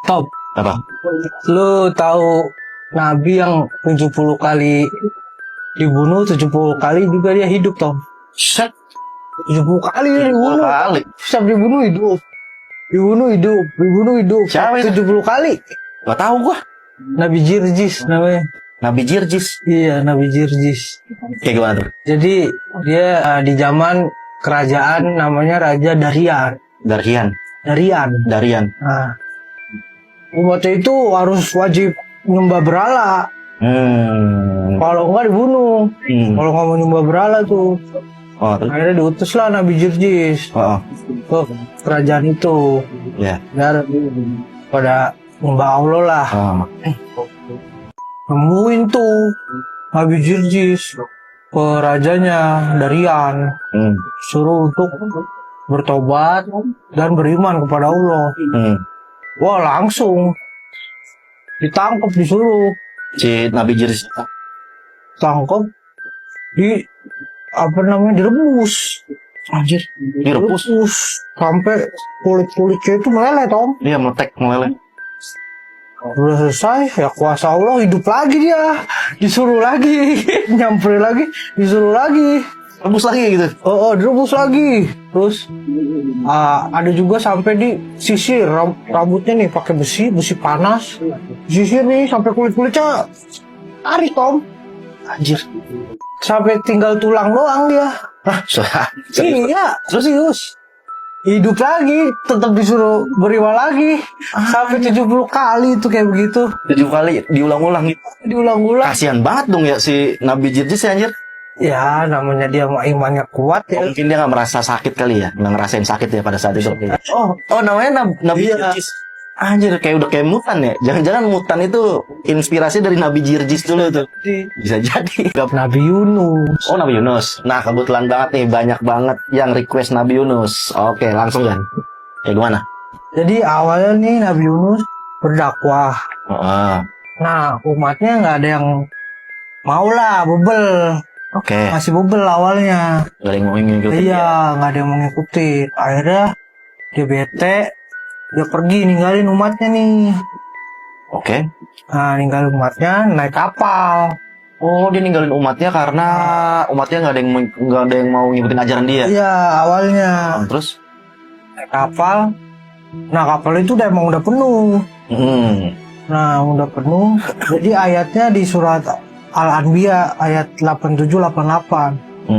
Top, Apa? lu tahu Nabi yang 70 kali dibunuh, 70 kali juga dia hidup, Tom. Set 70 kali dia 10 dibunuh. kali. Siap dibunuh hidup. Dibunuh hidup, dibunuh hidup. Siapa itu? 70 kali. Gak tahu gua. Nabi Jirjis namanya. Nabi Jirjis. Iya, Nabi Jirjis. Kayak gimana tuh? Jadi dia di zaman kerajaan namanya Raja Darian. Darian. Nah, umatnya itu harus wajib nyembah berhala. Kalau enggak dibunuh. Kalau nggak mau nyembah berhala tuh. Oh, terus? Akhirnya diutuslah Nabi Jirjis Oh. ke kerajaan itu. Ya. Biar pada nyembah Allah lah. Oh. Nemuin tuh Nabi Jirjis ke rajanya Darian, suruh untuk bertobat dan beriman kepada Allah. Wah, langsung ditangkap, disuruh Si Nabi Jirjis. tangkap, direbus. Anjir, direbus. Sampai kulit-kulitnya itu meleleh, Tom. Iya, meletek, meleleh. Udah selesai, ya kuasa Allah, hidup lagi dia. Disuruh lagi, nyamperin lagi, disuruh lagi. Rebus lagi gitu. Direbus lagi. Terus ada juga sampai disisir rambutnya nih pakai besi panas. Disisir nih sampai kulit-kulitnya tarik, Tom. Anjir. Sampai tinggal tulang doang dia. Iya, serius. Hidup lagi, tetap disuruh beriman lagi. Sampai 70 kali itu kayak begitu. 7 kali diulang-ulang gitu. Diulang-ulang. Kasihan banget dong ya si Nabi Jirjis ya, anjir. Ya, namanya dia imannya kuat ya. Mungkin dia gak merasa sakit kali ya. Gak ngerasain sakit ya pada saat itu. Oh, Namanya Nabi iya. Jirjis. Anjir, kayak udah kayak mutan ya. Jangan-jangan mutan itu inspirasi dari Nabi Jirjis dulu tuh. Bisa jadi. Nabi Yunus. Oh, Nabi Yunus. Nah, kebetulan banget nih, banyak banget yang request Nabi Yunus. Oke, langsung kan. Gimana? Jadi awalnya nih Nabi Yunus berdakwah. Nah, umatnya nggak ada yang mau lah, bebel. Oke. Masih bebel awalnya. Gak ada yang mau ngikutin. Iya, nggak ada yang mau ngikutin. Akhirnya dia bete, dia pergi ninggalin umatnya nih. Oke. Nah, ninggalin umatnya naik kapal. Oh, dia ninggalin umatnya karena umatnya nggak ada yang mau ngikutin ajaran dia. Iya, awalnya Terus? naik kapal. Nah, kapal itu emang udah penuh. Nah, udah penuh. Jadi ayatnya di surat Al-Anbiya ayat 87-88.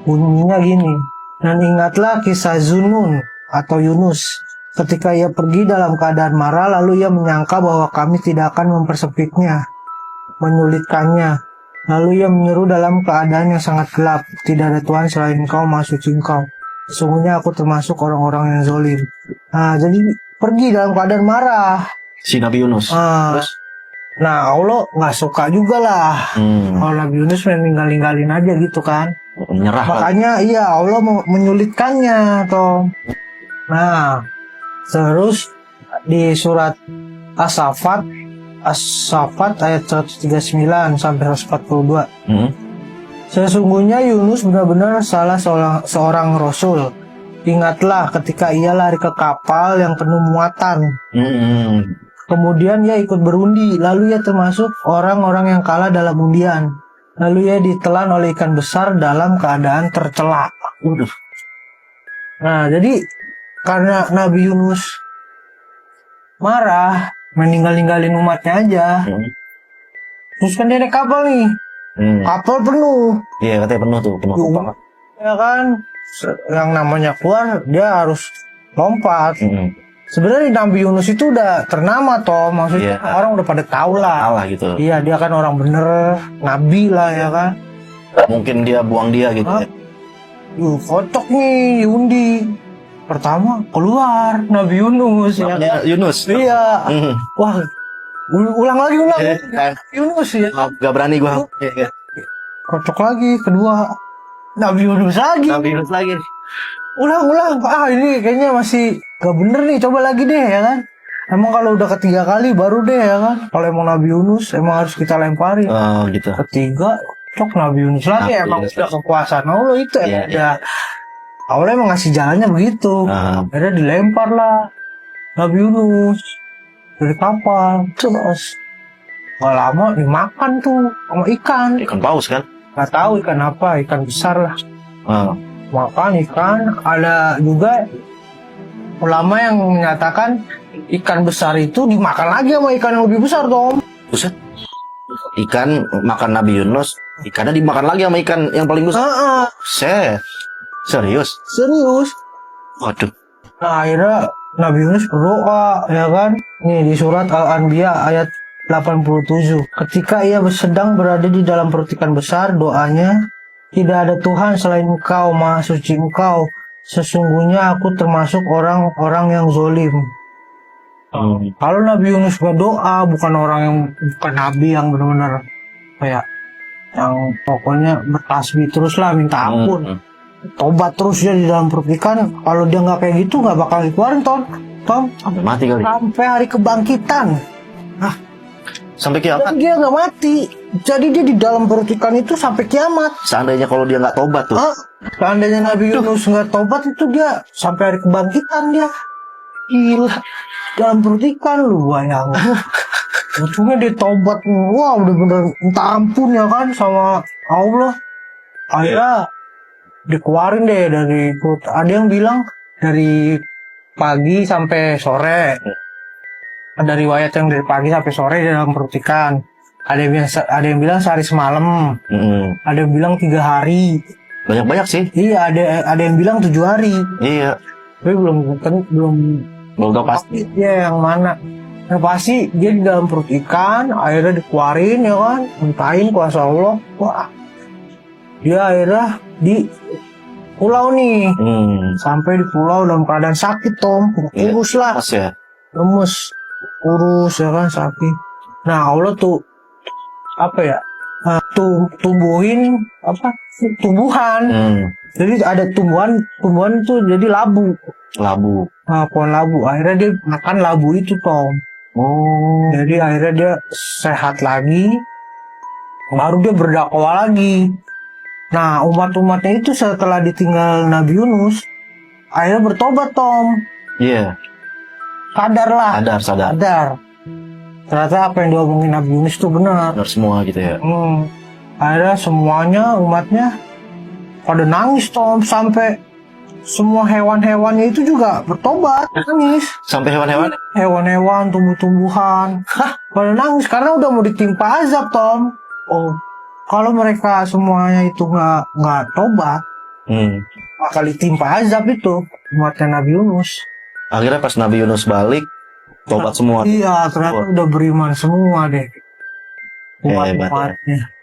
Bunyinya gini. Dan ingatlah kisah Zunun atau Yunus. Ketika ia pergi dalam keadaan marah, lalu ia menyangka bahwa kami tidak akan mempersempitnya, menyulitkannya. Lalu ia menyeru dalam keadaan yang sangat gelap. Tidak ada Tuhan selain Engkau, Maha Suci Engkau. Sesungguhnya aku termasuk orang-orang yang zalim. Nah, jadi pergi dalam keadaan marah. Si Nabi Yunus. Terus? Nah, Allah nggak suka juga lah. Kalau Nabi Yunus ninggalin aja gitu kan. Menyerah. Makanya iya Allah mau menyulitkannya, Tom. Nah, terus di surat As-Saffat ayat 139 sampai 142. Sesungguhnya Yunus benar-benar salah seorang rasul. Ingatlah ketika ia lari ke kapal yang penuh muatan. Kemudian ia ikut berundi, lalu ia termasuk orang-orang yang kalah dalam undian. Lalu ia ditelan oleh ikan besar dalam keadaan tercela. Nah, jadi karena Nabi Yunus marah, meninggalin umatnya aja. Terus kan dia naik kapal nih. Kapal penuh. Iya, katanya penuh banget. Ya kan, yang namanya keluar dia harus lompat. Sebenarnya Nabi Yunus itu udah ternama, toh, maksudnya orang udah pada tahu lah. Salah gitu. Iya, dia kan orang bener, nabi lah ya kan. Mungkin dia buang dia gitu. Kocok nih diundi. Pertama keluar Nabi Yunus ya kan? Yunus. Iya. Wah, ulang lagi. Yunus ya. Gak berani gua. Kocok lagi kedua Nabi Yunus lagi. Ulang. Ini kayaknya masih gak bener nih, coba lagi deh ya kan. Emang kalau udah ketiga kali baru deh ya kan. Kalau emang Nabi Yunus emang harus kita lemparin. Gitu. Ketiga cok Nabi Yunus lagi. Emang udah kekuasaan Allah itu udah. Awalnya emang ngasih jalannya begitu. Akhirnya dilempar lah Nabi Yunus. dari kapal. Terus gak lama dimakan tuh sama ikan. Ikan paus kan? Gak tahu ikan apa, ikan besar lah. Ah. Makan ikan. Ada juga ulama yang menyatakan ikan besar itu dimakan lagi sama ikan yang lebih besar, Tom. Buset. Ikan makan Nabi Yunus, ikannya dimakan lagi sama ikan yang paling besar. Serius? Serius. Waduh. Nah, akhirnya Nabi Yunus berdoa, ya kan? Nih di surat Al-Anbiya ayat 87. Ketika ia sedang berada di dalam perut ikan besar, doanya, tidak ada Tuhan selain Engkau, Maha Suci Engkau. Sesungguhnya aku termasuk orang-orang yang zolim. Kalau Nabi Yunus berdoa, bukan Nabi yang benar-benar kayak yang pokoknya bertasbih terus lah minta ampun. Tobat terus dia di dalam perut ikan. Kalau dia nggak kayak gitu nggak bakal dikeluarin, Tom. Sampai mati kali. Sampai hari kebangkitan. Sampai kiamat. Jadi dia nggak mati. Jadi dia di dalam perut ikan itu sampai kiamat. Seandainya kalau dia nggak tobat tuh. Seandainya Nabi Yunus nggak tobat itu dia sampai hari kebangkitan dia. Gila. Dalam perut ikan lu bayangin. Untungnya dia tobat. Wah udah bener minta ampun ya kan sama Allah. Akhirnya dikeluarin deh dari perut. Ada yang bilang dari pagi sampai sore. Ada riwayat yang dari pagi sampai sore di dalam perut ikan. Ada yang bilang sehari semalam. Ada yang bilang 3 hari. Banyak-banyak sih. Iya, ada yang bilang 7 hari. Iya. Tapi belum tahu pasti. Iya, yang mana? Yang pasti dia di dalam perut ikan, akhirnya dikeluarin ya kan, mintain kuasa Allah. Wah, dia akhirnya di pulau nih. Sampai di pulau dalam keadaan sakit, Tom. Kurus lah. Mas ya. Lemes, kurus ya kan, sakit. Nah, Allah tuh apa ya? Tumbuhan. Jadi ada tumbuhan tuh jadi labu. Nah, pohon labu. Akhirnya dia makan labu itu, Tom. Jadi akhirnya dia sehat lagi. Baru dia berdakwah lagi. Nah, umat-umatnya itu setelah ditinggal Nabi Yunus, akhirnya bertobat, Tom. Iya. Sadar. Ternyata apa yang diomongin Nabi Yunus itu benar. Benar semua gitu ya. Akhirnya semuanya umatnya pada nangis, Tom, sampai semua hewan-hewannya itu juga bertobat, nangis. Sampai hewan-hewan? Hewan-hewan, tumbuh-tumbuhan, pada nangis karena udah mau ditimpa azab, Tom. Kalau mereka semuanya itu nggak tobat, bakal ditimpa azab itu umatnya Nabi Yunus. Akhirnya pas Nabi Yunus balik, tobat semua. Iya, ternyata udah beriman semua deh. Umat-umatnya.